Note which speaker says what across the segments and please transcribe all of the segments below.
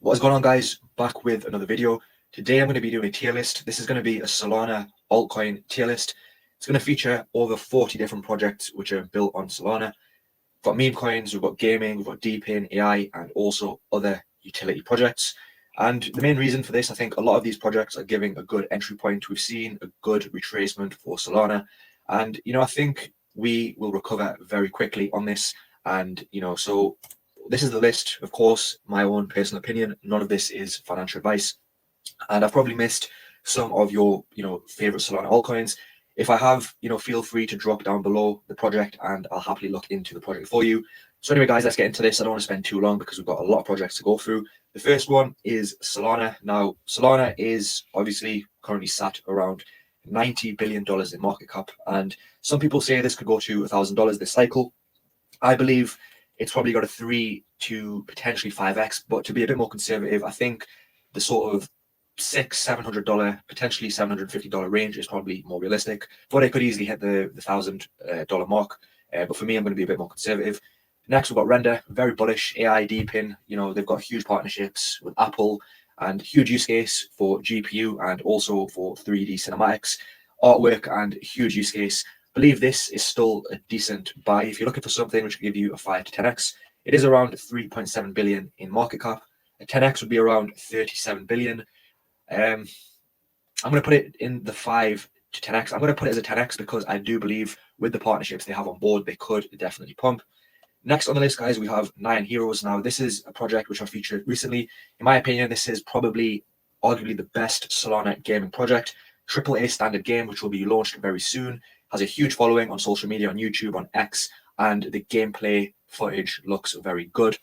Speaker 1: What is going on, guys? Back with another video. Today I'm going to be doing a tier list. This is going to be a Solana altcoin tier list. It's going to feature over 40 different projects which are built on Solana. We've got meme coins, we've got gaming, we've got DePin, AI, and also other utility projects. And the main reason for this, I think a lot of these projects are giving a good entry point. We've seen a good retracement for Solana. And, I think we will recover very quickly on this. And, so this is the list, of course, my own personal opinion. None of this is financial advice. And I've probably missed some of your, favorite Solana altcoins. If I have, feel free to drop down below the project and I'll happily look into the project for you. So anyway, guys, let's get into this. I don't want to spend too long because we've got a lot of projects to go through. The first one is Solana. Now, Solana is obviously currently sat around $90 billion in market cap. And some people say this could go to $1,000 this cycle. I believe it's probably got a 3 to potentially 5x, but to be a bit more conservative, I think the sort of $600-700, potentially $750 range is probably more realistic, but it could easily hit the $1,000 mark. But for me, I'm going to be a bit more conservative. Next, we've got Render, very bullish. AI, DePin, they've got huge partnerships with Apple and huge use case for GPU and also for 3D cinematics, artwork, and huge use case. I believe this is still a decent buy if you're looking for something which can give you a 5 to 10x. It is around 3.7 billion in market cap. A 10x would be around 37 billion. I'm going to put it in the 5 to 10x. I'm going to put it as a 10x because I do believe with the partnerships they have on board, they could definitely pump. Next on the list, guys, we have 9 Heroes. Now, this is a project which I featured recently. In my opinion, this is probably arguably the best Solana gaming project. AAA standard game, which will be launched very soon. Has a huge following on social media, on YouTube, on X, and the gameplay footage looks very good.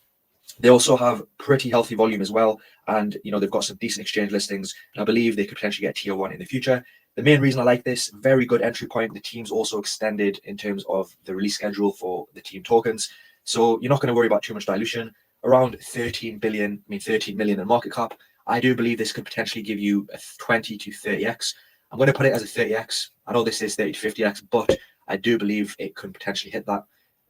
Speaker 1: They also have pretty healthy volume as well, and they've got some decent exchange listings, and I believe they could potentially get tier 1 in the future. The main reason I like this, very good entry point. The team's also extended in terms of the release schedule for the team tokens, so you're not going to worry about too much dilution. Around 13 million in market cap. I do believe this could potentially give you a 20 to 30x. I'm going to put it as a 30x. I know this is 30 to 50x, but I do believe it could potentially hit that.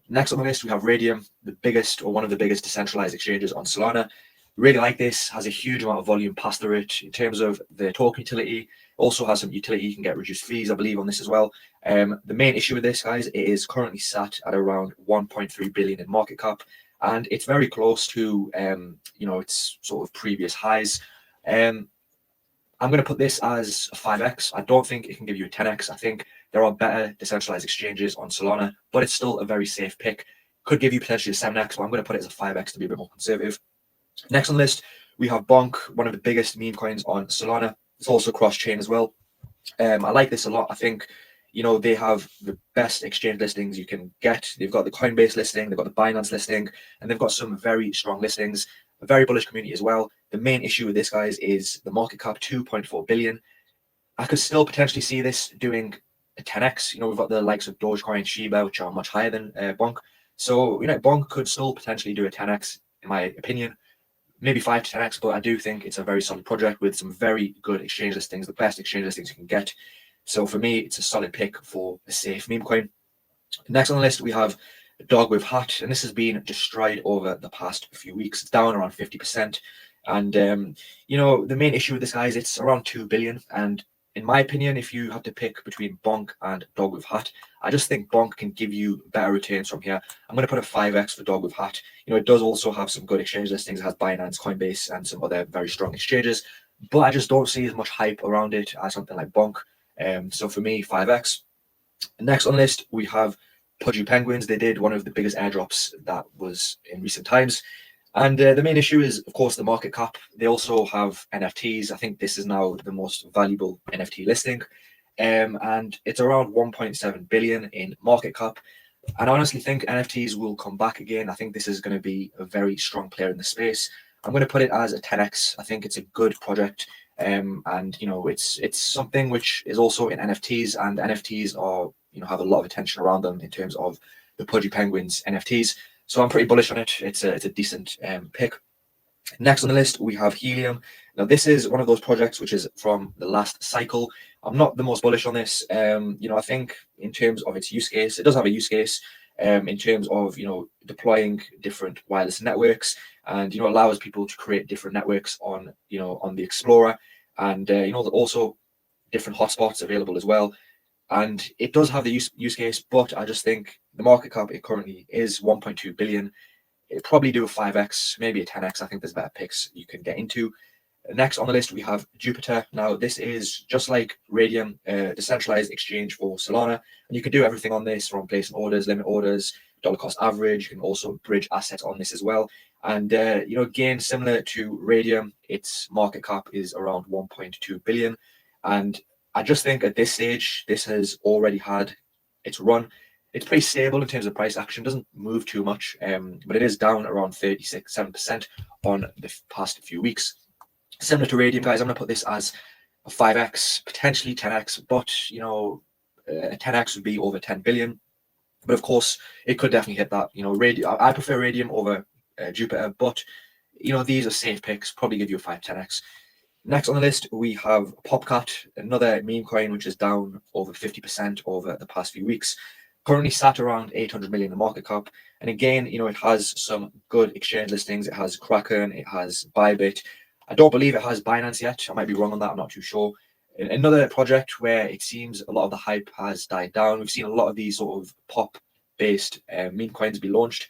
Speaker 1: Next on the list, we have Radium, the biggest or one of the biggest decentralized exchanges on Solana. Really like this, has a huge amount of volume passed through it in terms of the token utility. Also has some utility, you can get reduced fees, I believe, on this as well. The main issue with this, guys, it is currently sat at around 1.3 billion in market cap, and it's very close to, its sort of previous highs. I'm going to put this as a 5x. I don't think it can give you a 10x. I think there are better decentralized exchanges on Solana, but it's still a very safe pick. Could give you potentially a 7x, but I'm going to put it as a 5x to be a bit more conservative. Next on the list, we have Bonk, one of the biggest meme coins on Solana. It's also cross-chain as well. I like this a lot. I think, they have the best exchange listings you can get. They've got the Coinbase listing, they've got the Binance listing, and they've got some very strong listings. A very bullish community as well. The main issue with this, guys, is the market cap, 2.4 billion. I could still potentially see this doing a 10x. We've got the likes of Dogecoin, Shiba, which are much higher than Bonk. So, Bonk could still potentially do a 10x, in my opinion. Maybe 5 to 10x, but I do think it's a very solid project with some very good exchange listings, the best exchange listings you can get. So for me, it's a solid pick for a safe meme coin. Next on the list, we have Dog with Hat, and this has been destroyed over the past few weeks. It's down around 50%. And, the main issue with this, guys, it's around 2 billion. And in my opinion, if you have to pick between Bonk and Dog with Hat, I just think Bonk can give you better returns from here. I'm going to put a 5x for Dog with Hat. It does also have some good exchange listings. It has Binance, Coinbase, and some other very strong exchanges. But I just don't see as much hype around it as something like Bonk. So for me, 5x. Next on the list, we have Pudgy Penguins. They did one of the biggest airdrops that was in recent times. And the main issue is, of course, the market cap. They also have NFTs. I think this is now the most valuable NFT listing. And it's around 1.7 billion in market cap. And I honestly think NFTs will come back again. I think this is going to be a very strong player in the space. I'm going to put it as a 10x. I think it's a good project. And it's something which is also in NFTs, and NFTs are have a lot of attention around them in terms of the Pudgy Penguins NFTs. So I'm pretty bullish on it. It's a decent pick. Next on the list, we have Helium. Now, this is one of those projects which is from the last cycle. I'm not the most bullish on this. I think in terms of its use case, it does have a use case in terms of, deploying different wireless networks. and allows people to create different networks on on the Explorer, and also different hotspots available as well. And it does have the use case, but I just think the market cap it currently is 1.2 billion. It'd probably do a 5x, maybe a 10x. I think there's better picks you can get into. Next on the list, we have Jupiter. Now, this is just like Radium, decentralized exchange for Solana. And you can do everything on this, from placing orders, limit orders, dollar cost average. You can also bridge assets on this as well. And, again, similar to Radium, its market cap is around 1.2 billion. And I just think at this stage, this has already had its run. It's pretty stable in terms of price action, doesn't move too much, but it is down around 36-7% on the past few weeks. Similar to Radium, guys, I'm going to put this as a 5x, potentially 10x, but a 10x would be over 10 billion. But of course, it could definitely hit that. Radium, I prefer Radium over Jupiter, but these are safe picks, probably give you a 5-10x. Next on the list, we have Popcat, another meme coin which is down over 50% over the past few weeks. Currently sat around 800 million in market cap. And again, it has some good exchange listings. It has Kraken, it has Bybit. I don't believe it has Binance yet. I might be wrong on that. I'm not too sure. Another project where it seems a lot of the hype has died down. We've seen a lot of these sort of pop-based meme coins be launched.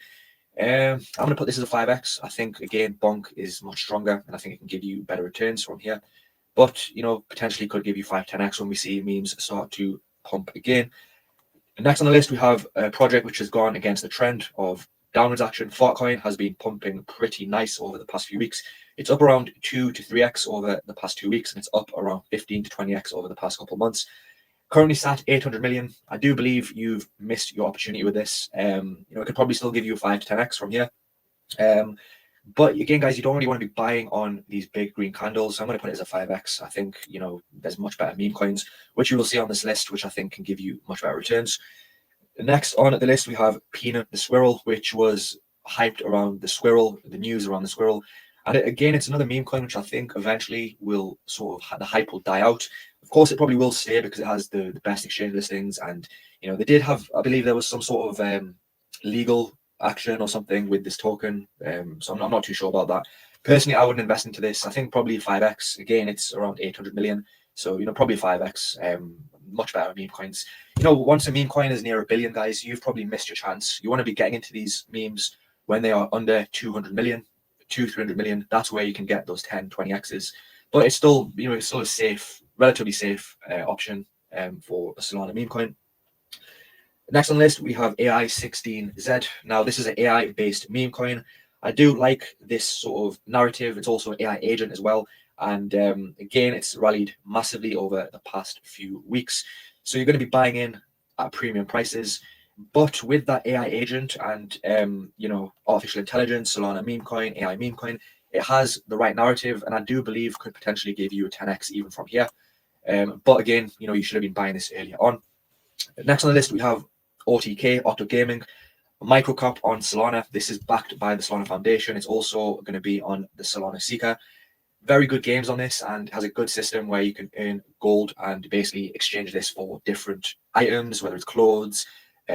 Speaker 1: I'm going to put this as a 5x. I think, again, Bonk is much stronger, and I think it can give you better returns from here. But, potentially could give you 5-10x when we see memes start to pump again. And next on the list, we have a project which has gone against the trend of downwards action. Altcoin has been pumping pretty nice over the past few weeks. It's up around 2 to 3x over the past 2 weeks, and it's up around 15 to 20x over the past couple of months. Currently sat 800 million. I do believe you've missed your opportunity with this. It could probably still give you a 5 to 10x from here. But again, guys, you don't really want to be buying on these big green candles. So I'm going to put it as a 5x. I think, there's much better meme coins, which you will see on this list, which I think can give you much better returns. Next on the list, we have Peanut the Squirrel, which was hyped around the squirrel, the news around the squirrel. And again, it's another meme coin, which I think eventually will the hype will die out. Of course, it probably will stay because it has the best exchange listings. And, they did have, I believe there was some sort of legal action or something with this token. So I'm not too sure about that. Personally, I wouldn't invest into this. I think probably 5x. Again, it's around 800 million. So, probably 5x. Much better meme coins. Once a meme coin is near a billion, guys, you've probably missed your chance. You want to be getting into these memes when they are under 200 million. 200-300 million. That's where you can get those 10-20x's, but it's still it's still a safe, relatively safe option for a Solana meme coin. Next on the list, we have AI16Z. Now, this is an AI based meme coin. I do like this sort of narrative. It's also an AI agent as well, and again, it's rallied massively over the past few weeks. So you're going to be buying in at premium prices. But with that AI agent and artificial intelligence, Solana meme coin, AI meme coin, it has the right narrative, and I do believe could potentially give you a 10x even from here. But again, you should have been buying this earlier on. Next on the list, we have OTK, Otto Gaming, a microcap on Solana. This is backed by the Solana Foundation. It's also going to be on the Solana Seeker. Very good games on this, and has a good system where you can earn gold and basically exchange this for different items, whether it's clothes,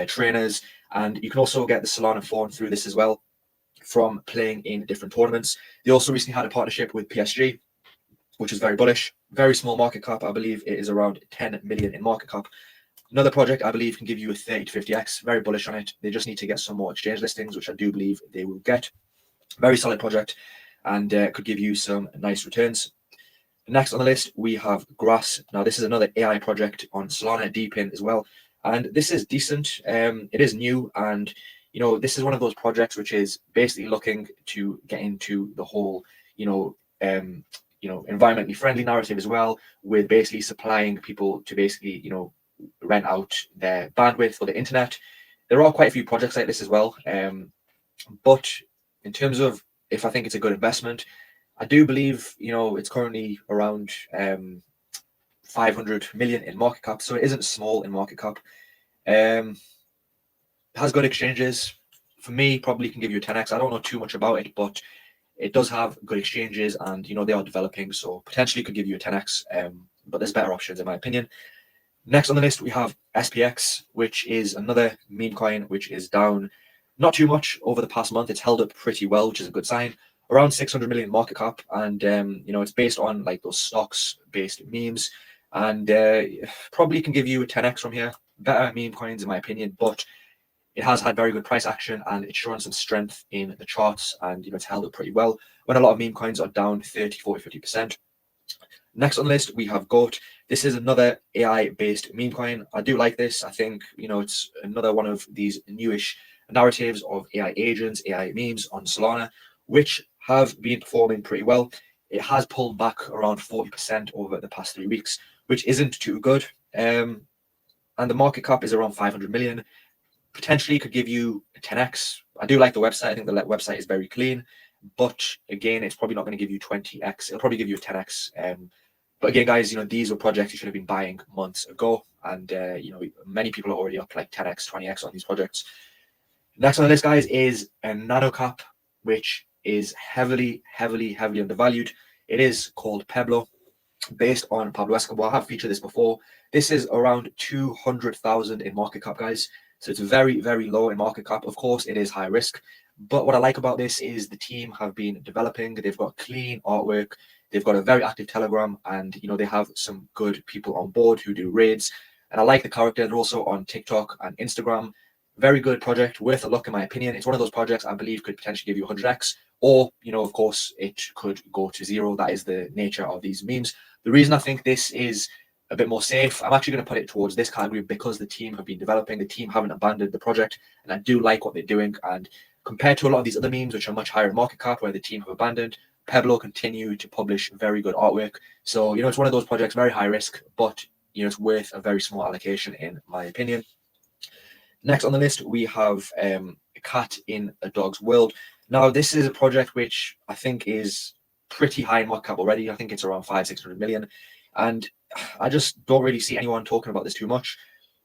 Speaker 1: trainers, and you can also get the Solana phone through this as well from playing in different tournaments. They also recently had a partnership with PSG, which is very bullish. Very small market cap. I believe it is around 10 million in market cap. Another project I believe can give you a 30 to 50x. Very bullish on it. They just need to get some more exchange listings, which I do believe they will get. Very solid project, and could give you some nice returns. Next on the list, we have Grass. Now, this is another AI project on Solana DePin as well. And this is decent. It is new, and this is one of those projects which is basically looking to get into the whole environmentally friendly narrative as well, with basically supplying people to basically rent out their bandwidth for the internet. There are quite a few projects like this as well, but in terms of if I think it's a good investment, I do believe it's currently around 500 million in market cap, so it isn't small in market cap. Has good exchanges. For me, probably can give you a 10x. I don't know too much about it, but it does have good exchanges, and they are developing, so potentially could give you a 10x. But there's better options in my opinion. Next on the list, we have SPX, which is another meme coin which is down not too much over the past month. It's held up pretty well, which is a good sign. around 600 million market cap, and you know, it's based on like those stocks based memes, and probably can give you a 10x from here. Better meme coins in my opinion, but it has had very good price action and it's showing some strength in the charts, and you know, it's held up pretty well when a lot of meme coins are down 30, 40, 50%. Next on the list, we have GOAT. This is another AI-based meme coin. I do like this. I think, you know, it's another one of these newish narratives of AI agents, AI memes on Solana, which have been performing pretty well. It has pulled back around 40% over the past 3 weeks, which isn't too good. And the market cap is around 500 million. Potentially could give you a 10x. I do like the website. I think the website is very clean, but again, it's probably not going to give you 20x. It'll probably give you a 10x. But again, guys, you know, these were projects you should have been buying months ago, and you know, many people are already up like 10x, 20x on these projects. Next on the list, guys, is a NanoCap, which is heavily undervalued. It is called Pebble, based on Pablo Escobar. I have featured this before. This is around 200,000 in market cap, guys. So it's very low in market cap. Of course, it is high risk. But what I like about this is the team have been developing. They've got clean artwork. They've got a very active Telegram, and you know, they have some good people on board who do raids. And I like the character. They're also on TikTok and Instagram. Very good project, worth a look in my opinion. It's one of those projects I believe could potentially give you 100x, or you know, of course, it could go to zero. That is the nature of these memes. The reason I think this is a bit more safe, I'm actually going to put it towards this category because the team have been developing. The team haven't abandoned the project, and I do like what they're doing. And compared to a lot of these other memes, which are much higher in market cap, where the team have abandoned, Pebble continue to publish very good artwork. So, you know, it's one of those projects, very high risk, but, you know, it's worth a very small allocation, in my opinion. Next on the list, we have a cat in a dog's world. Now, this is a project which I think is pretty high in market cap already. I think it's around 500-600 million. And I just don't really see anyone talking about this too much.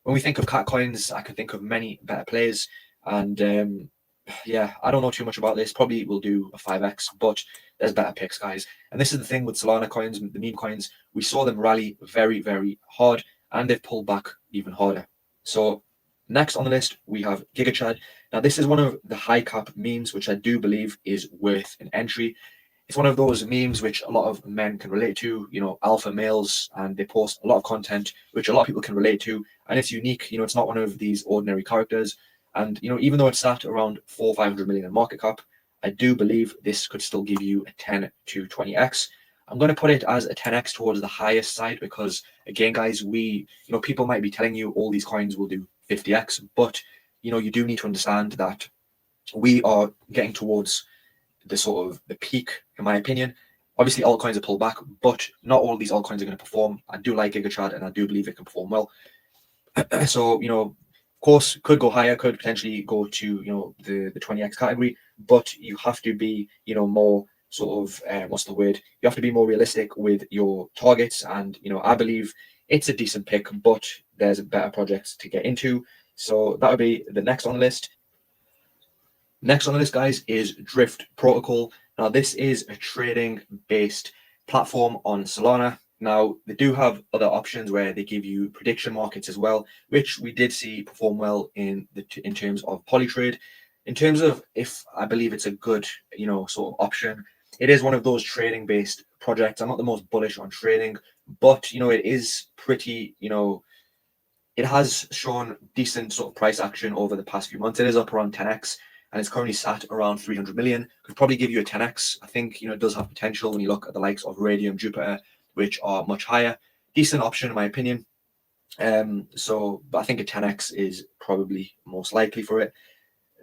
Speaker 1: When we think of cat coins, I can think of many better players. And yeah, I don't know too much about this. Probably will do a 5x, but there's better picks, guys. And this is the thing with Solana coins, the meme coins. We saw them rally very hard, and they've pulled back even harder. So next on the list, we have GigaChad. Now, this is one of the high cap memes, which I do believe is worth an entry. It's one of those memes which a lot of men can relate to, you know, alpha males, and they post a lot of content which a lot of people can relate to, and it's unique. You know, it's not one of these ordinary characters. And, you know, even though it's sat around 400-500 million in market cap, I do believe this could still give you a 10 to 20x. I'm going to put it as a 10x towards the highest side because, again, guys, people might be telling you all these coins will do 50x, but, you know, you do need to understand that we are getting towards the sort of the peak, in my opinion. Obviously, altcoins are pulled back, but not all of these altcoins are going to perform. I do like GigaChad, and I do believe it can perform well. So, you know, of course, could go higher, could potentially go to, you know, the 20x category, but you have to be, you know, more sort of, what's the word? You have to be more realistic with your targets. And, you know, I believe it's a decent pick, but there's better projects to get into. So that would be the next on the list. Next on the list, guys, is Drift Protocol. Now, this is a trading-based platform on Solana. Now, they do have other options where they give you prediction markets as well, which we did see perform well in terms of Polytrade. In terms of if I believe it's a good, you know, sort of option, it is one of those trading-based projects. I'm not the most bullish on trading, but, you know, it is pretty, you know, it has shown decent sort of price action over the past few months. It is up around 10x, and it's currently sat around 300 million. Could probably give you a 10x. I think, you know, it does have potential when you look at the likes of Radium, Jupiter, which are much higher. Decent option in my opinion. But I think a 10x is probably most likely for it.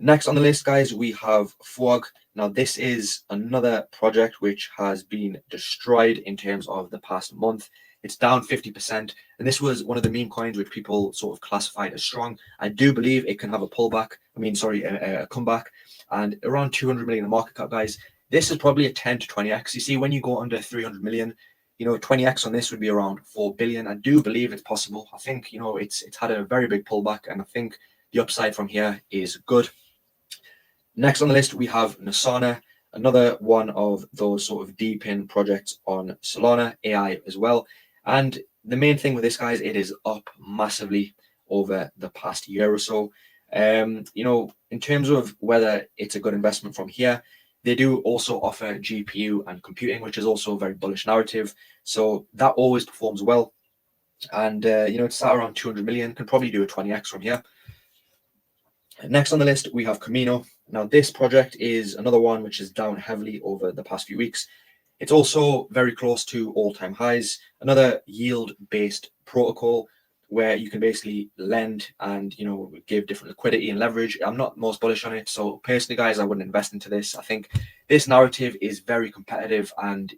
Speaker 1: Next on the list, guys, we have FWOG. Now, this is another project which has been destroyed in terms of the past month. It's down 50%, and this was one of the meme coins which people sort of classified as strong. I do believe it can have a pullback. A comeback, and around 200 million in market cap, guys. This is probably a 10 to 20x. You see, when you go under 300 million, you know, 20x on this would be around 4 billion. I do believe it's possible. I think, you know, it's had a very big pullback, and I think the upside from here is good. Next on the list, we have Nasana, another one of those sort of DePin projects on Solana, AI as well. And the main thing with this, guys, it is up massively over the past year or so. You know, in terms of whether it's a good investment from here, They do also offer GPU and computing, which is also a very bullish narrative. So that always performs well. And, it's at around 200 million, can probably do a 20x from here. Next on the list, we have Camino. Now, this project is another one which is down heavily over the past few weeks. It's also very close to all-time highs, another yield-based protocol where you can basically lend and, give different liquidity and leverage. I'm not most bullish on it. So personally, guys, I wouldn't invest into this. I think this narrative is very competitive and,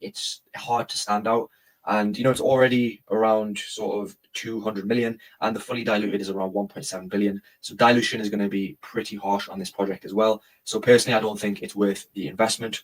Speaker 1: it's hard to stand out. And, it's already around sort of 200 million and the fully diluted is around 1.7 billion. So dilution is going to be pretty harsh on this project as well. So personally, I don't think it's worth the investment.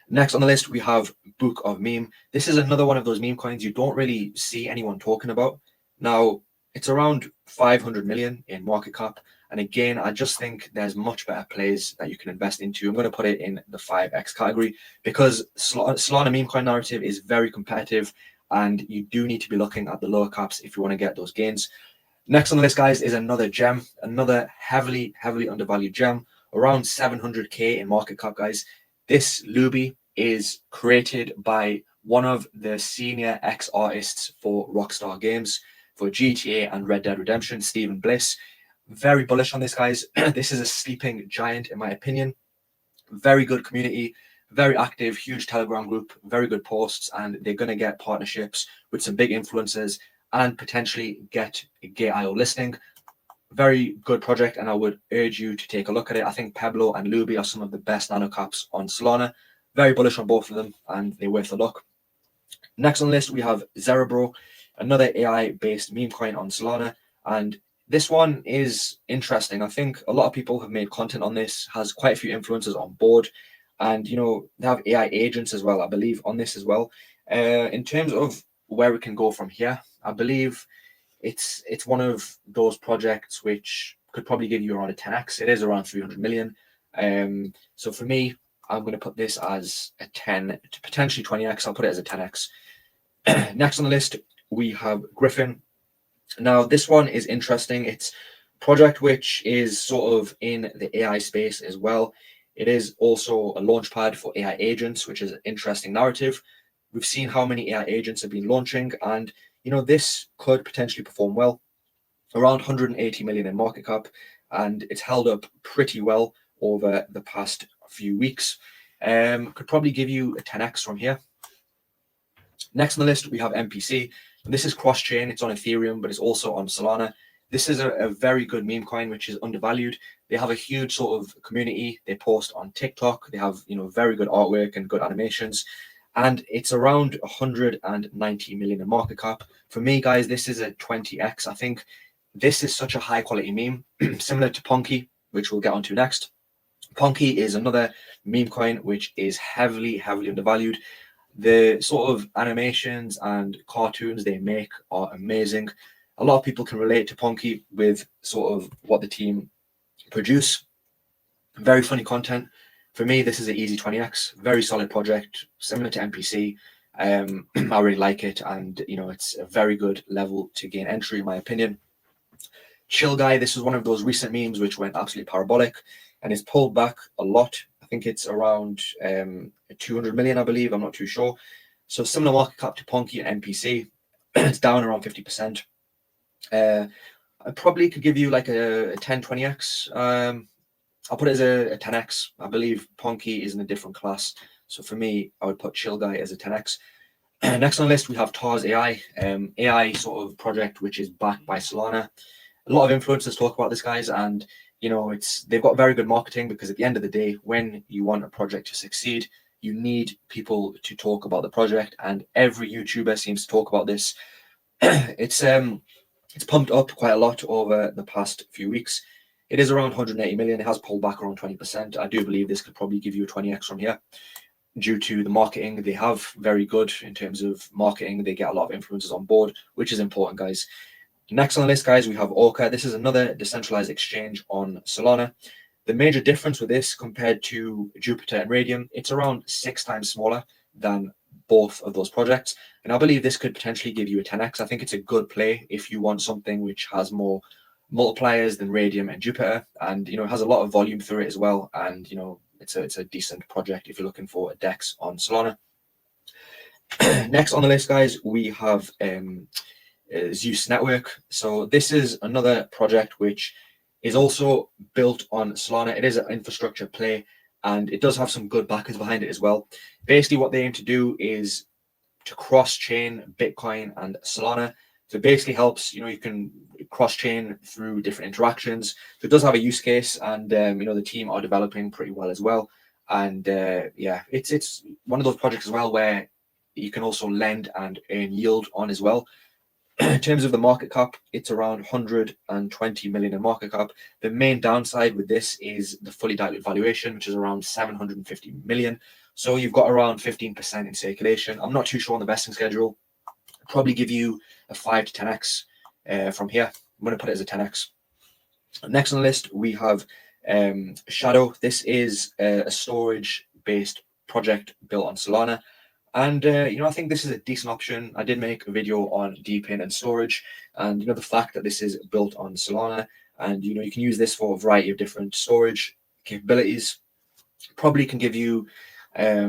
Speaker 1: Next on the list, we have Book of Meme. This is another one of those meme coins you don't really see anyone talking about. Now, it's around 500 million in market cap. And again, I just think there's much better plays that you can invest into. I'm going to put it in the 5x category because Solana meme coin narrative is very competitive and you do need to be looking at the lower caps if you want to get those gains. Next on the list, guys, is another gem, another heavily undervalued gem, around 700k in market cap, guys. This Luby is created by one of the senior ex-artists for Rockstar Games, for GTA and Red Dead Redemption, Stephen Bliss. Very bullish on this, guys. This is a sleeping giant, in my opinion. Very good community, very active, huge Telegram group, very good posts, and they're going to get partnerships with some big influencers and potentially get a Gate.io listing. Very good project, and I would urge you to take a look at it. I think Pebble and Luby are some of the best nano caps on Solana. Very bullish on both of them, and they're worth a look. Next on the list, we have Zerebro, another AI-based meme coin on Solana, and this one is interesting. I think a lot of people have made content on this, has quite a few influencers on board, and they have AI agents as well, I believe, on this as well. In terms of where we can go from here, I believe it's one of those projects which could probably give you around a 10x. It is around 300 million. So for me, I'm going to put this as a 10 to potentially 20x. I'll put it as a 10x. Next on the list, we have Griffin. Now, this one is interesting. It's a project which is sort of in the AI space as well. It is also a launchpad for AI agents, which is an interesting narrative. We've seen how many AI agents have been launching, and this could potentially perform well. Around 180 million in market cap, and it's held up pretty well over the past few weeks. Could probably give you a 10x from here. Next on the list, we have MPC. And this is cross-chain. It's on Ethereum, but it's also on Solana. This is a very good meme coin, which is undervalued. They have a huge sort of community. They post on TikTok. They have, very good artwork and good animations. And it's around 190 million in market cap. For me, guys, this is a 20x. I think this is such a high quality meme, similar to Ponky, which we'll get onto next. Ponky is another meme coin, which is heavily undervalued. The sort of animations and cartoons they make are amazing. A lot of people can relate to Ponky with sort of what the team produce. Very funny content. For me, this is an easy 20x. Very solid project, similar to MPC. I really like it, and it's a very good level to gain entry, in my opinion. Chill Guy, this is one of those recent memes which went absolutely parabolic and is pulled back a lot. I think it's around 200 million, I believe. I'm not too sure. So similar market cap to Ponky and MPC. It's down around 50%. I probably could give you like a 10, 20x. I'll put it as a 10x. I believe Ponky is in a different class. So for me, I would put Chill Guy as a 10x. Next on the list, we have Tars AI, AI sort of project which is backed by Solana. A lot of influencers talk about this, guys, and they've got very good marketing because at the end of the day, when you want a project to succeed, you need people to talk about the project, and every YouTuber seems to talk about this. It's pumped up quite a lot over the past few weeks. It is around 180 million. It has pulled back around 20%. I do believe this could probably give you a 20x from here due to the marketing. They have very good in terms of marketing. They get a lot of influencers on board, which is important, guys. Next on the list, guys, we have Orca. This is another decentralized exchange on Solana. The major difference with this compared to Jupiter and Radium, it's around 6 times smaller than both of those projects. And I believe this could potentially give you a 10x. I think it's a good play if you want something which has more multipliers than Radium and Jupiter, and it has a lot of volume through it as well, and it's a decent project if you're looking for a DEX on Solana. Next on the list, guys, we have Zeus Network. So this is another project which is also built on Solana. It is an infrastructure play, and it does have some good backers behind it as well. Basically, what they aim to do is to cross-chain Bitcoin and Solana. So it basically helps, you can cross-chain through different interactions. So it does have a use case, and the team are developing pretty well as well. And yeah, it's one of those projects as well where you can also lend and earn yield on as well. In terms of the market cap, it's around 120 million in market cap. The main downside with this is the fully diluted valuation, which is around 750 million. So you've got around 15% in circulation. I'm not too sure on the vesting schedule. I'll probably give you a 5 to 10x from here. I'm going to put it as a 10x. Next on the list, we have Shadow. This is a storage-based project built on Solana. And, I think this is a decent option. I did make a video on DePin and storage, and, the fact that this is built on Solana, and, you can use this for a variety of different storage capabilities, probably can give you a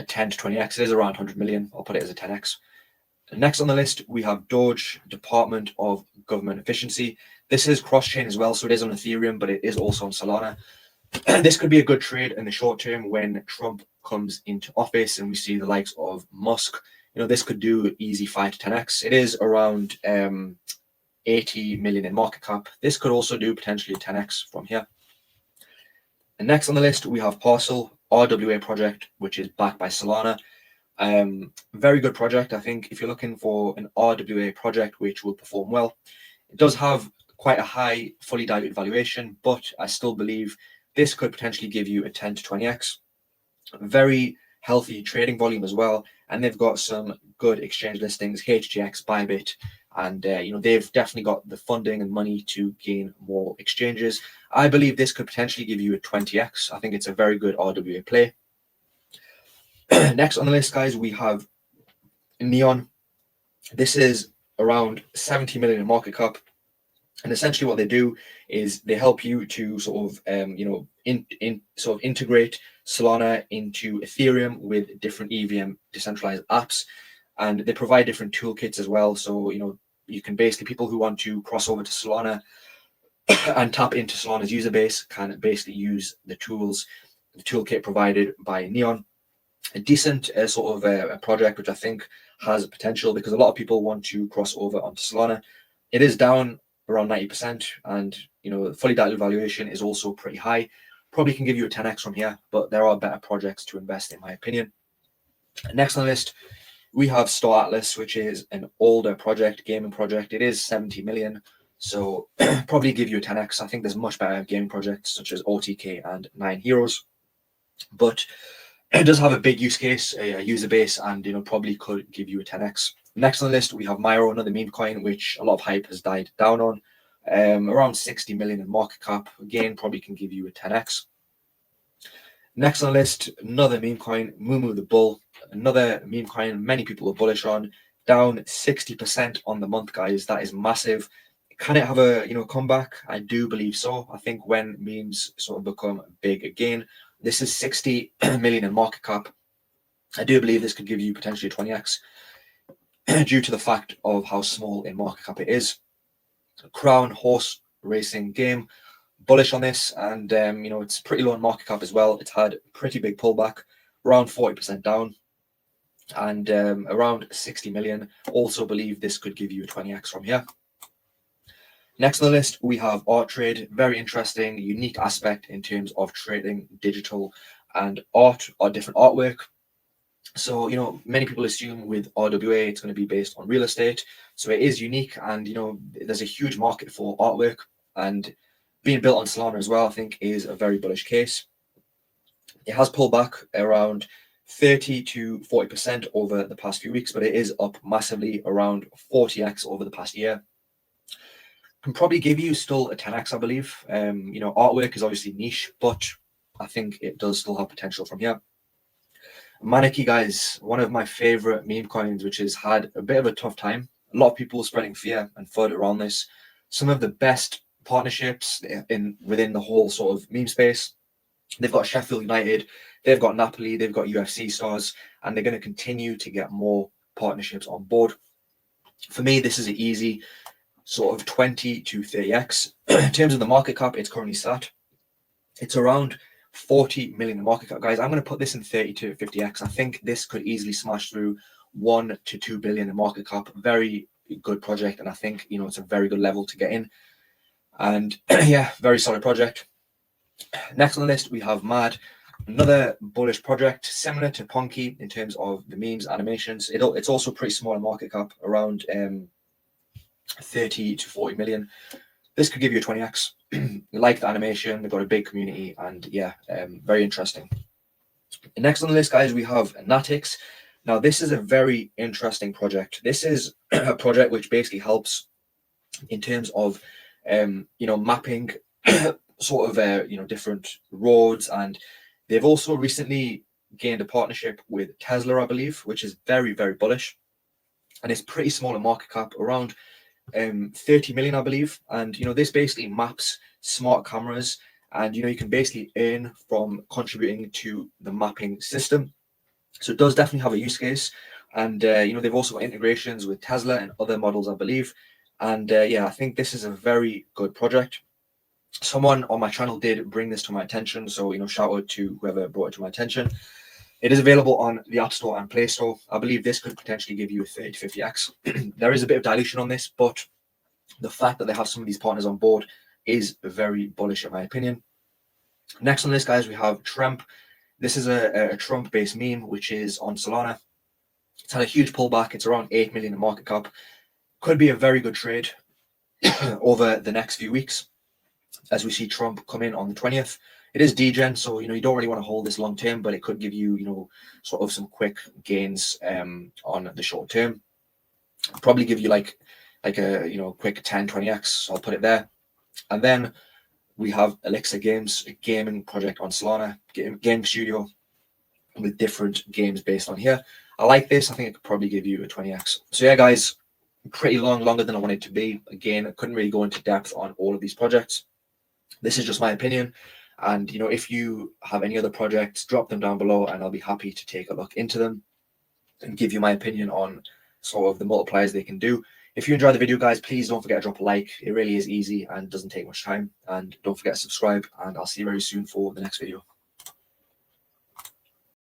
Speaker 1: 10 to 20x. It is around 100 million. I'll put it as a 10x. Next on the list, we have Doge, Department of Government Efficiency. This is cross-chain as well, so it is on Ethereum, but it is also on Solana. This could be a good trade in the short term when Trump comes into office and we see the likes of Musk. This could do easy 5 to 10x. It is around 80 million in market cap. This could also do potentially a 10x from here. And next on the list, we have Parcel, RWA project, which is backed by Solana. Very good project. I think if you're looking for an RWA project which will perform well, it does have quite a high fully diluted valuation, but I still believe this could potentially give you a 10 to 20x. Very healthy trading volume as well, and they've got some good exchange listings, HGX, Bybit, and they've definitely got the funding and money to gain more exchanges. I believe this could potentially give you a 20x. I think it's a very good RWA play. Next on the list, guys, we have Neon. This is around 70 million in market cap. And essentially what they do is they help you to sort of, integrate Solana into Ethereum with different EVM decentralized apps. And they provide different toolkits as well. So, you can basically, people who want to cross over to Solana and tap into Solana's user base can basically use the tools, the toolkit provided by Neon. A decent sort of a project, which I think has potential because a lot of people want to cross over onto Solana. It is down around 90%, and fully diluted valuation is also pretty high. Probably can give you a 10x from here, but there are better projects to invest in my opinion. Next on the list, we have Star Atlas, which is an older project, gaming project. It is 70 million, so probably give you a 10x. I think there's much better gaming projects such as OTK and 9 Heroes, but it does have a big use case, a user base, and probably could give you a 10x. Next on the list, we have Myro, another meme coin, which a lot of hype has died down on. Around 60 million in market cap. Again, probably can give you a 10x. Next on the list, another meme coin, Mumu the Bull. Another meme coin many people are bullish on. Down 60% on the month, guys. That is massive. Can it have a comeback? I do believe so. I think when memes sort of become big again, this is 60 million in market cap. I do believe this could give you potentially a 20x due to the fact of how small in market cap it is. Crown horse racing game, bullish on this, and it's pretty low in market cap as well. It's had a pretty big pullback, around 40% down, and around 60 million. Also believe this could give you a 20x from here. Next on the list, we have Art Trade. Very interesting, unique aspect in terms of trading digital and art or different artwork. So, many people assume with RWA, it's going to be based on real estate. So it is unique, and, there's a huge market for artwork, and being built on Solana as well, I think is a very bullish case. It has pulled back around 30 to 40% over the past few weeks, but it is up massively, around 40x over the past year. Can probably give you still a 10x, I believe. Artwork is obviously niche, but I think it does still have potential from here. Maneki, guys, one of my favorite meme coins, which has had a bit of a tough time. A lot of people spreading fear and FUD around this. Some of the best partnerships within the whole sort of meme space. They've got Sheffield United, they've got Napoli, they've got UFC stars, and they're going to continue to get more partnerships on board. For me, this is an easy sort of 20 to 30x. In terms of the market cap, it's currently sat. It's around 40 million in market cap. Guys, I'm going to put this in 30 to 50x. I think this could easily smash through 1 to 2 billion in market cap. Very good project, and I think, you know, it's a very good level to get in. And yeah, very solid project. Next on the list, we have Mad, another bullish project similar to Ponky in terms of the memes, animations. It's also pretty small in market cap, around 30 to 40 million. This could give you a 20x. Like the animation, they've got a big community, and yeah, very interesting. Next on the list, guys, we have Natix. Now, this is a very interesting project. This is a project which basically helps in terms of, you know, mapping sort of, you know, different roads. And they've also recently gained a partnership with Tesla, I believe, which is very, very bullish. And it's pretty small in market cap, around 30 million, I believe. And, you know, this basically maps smart cameras, and, you know, you can basically earn from contributing to the mapping system. So it does definitely have a use case. And, you know, they've also got integrations with Tesla and other models, I believe. And yeah, I think this is a very good project. Someone on my channel did bring this to my attention. So, you know, shout out to whoever brought it to my attention. It is available on the App Store and Play Store. I believe this could potentially give you a 30 to 50x. There is a bit of dilution on this, but the fact that they have some of these partners on board is very bullish, in my opinion. Next on this, guys, we have Trump. This is a Trump-based meme, which is on Solana. It's had a huge pullback. It's around 8 million in market cap. Could be a very good trade over the next few weeks as we see Trump come in on the 20th. It is degen, so, you know, you don't really want to hold this long term, but it could give you, you know, sort of some quick gains on the short term. Probably give you like a, you know, quick 10, 20x. So I'll put it there. And then we have Elixir Games, a gaming project on Solana, game studio with different games based on here. I like this. I think it could probably give you a 20x. So yeah, guys, pretty longer than I wanted to be. Again, I couldn't really go into depth on all of these projects. This is just my opinion. And, you know, if you have any other projects, drop them down below, and I'll be happy to take a look into them and give you my opinion on sort of the multipliers they can do. If you enjoyed the video, guys, please don't forget to drop a like. It really is easy and doesn't take much time. And don't forget to subscribe, and I'll see you very soon for the next video.